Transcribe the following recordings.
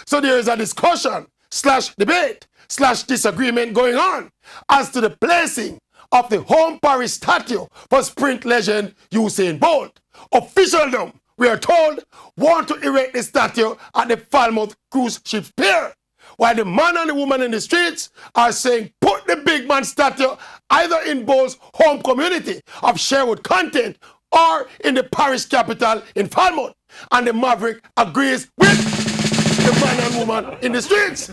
So there is a discussion slash debate slash disagreement going on as to the placing of the home parish statue for sprint legend Usain Bolt. Officialdom, we are told, want to erect the statue at the Falmouth cruise ship pier, while the man and the woman in the streets are saying put the big man statue either in Bolt's home community of Sherwood Content or in the parish capital in Falmouth. And the Maverick agrees with the man and woman in the streets.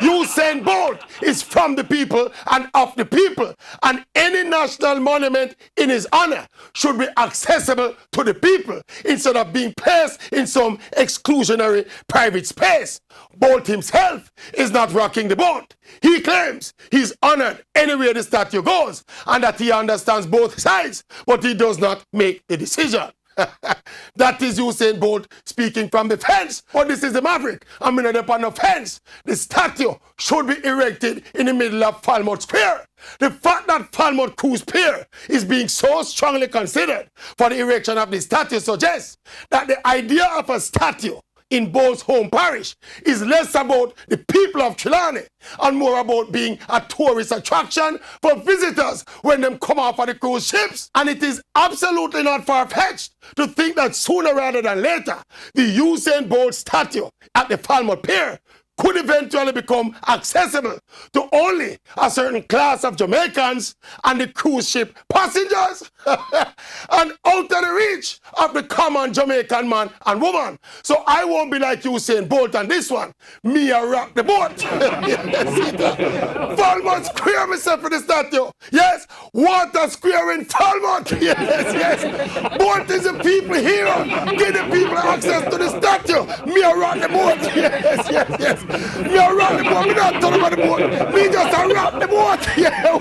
Usain Bolt is from the people and of the people, and any national monument in his honor should be accessible to the people instead of being placed in some exclusionary private space. Bolt himself is not rocking the boat. He claims he's honored anywhere the statue goes and that he understands both sides, but he does not make the decision. That is Usain Bolt speaking from the fence. But this is the Maverick. I'm in upon the fence. The statue should be erected in the middle of Falmouth Square. The fact that Falmouth Cruise Pier is being so strongly considered for the erection of the statue suggests that the idea of a statue in Bolt's home parish is less about the people of Trelawney and more about being a tourist attraction for visitors when them come off of the cruise ships. And it is absolutely not far-fetched to think that sooner rather than later, the Usain Bolt statue at the Falmouth Pier could eventually become accessible to only a certain class of Jamaicans and the cruise ship passengers and out of the reach of the common Jamaican man and woman. So I won't be like Usain Bolt on this one. Me a rock the boat. Falmouth Square myself for the statue. Yes, Water Square in Falmouth. Yes. Bolt is the people here. Give the people access to the statue. Me a rock the boat. Yes. Me a rock the boat. Me not talking about the boat. Me just a rock the boat. Yeah.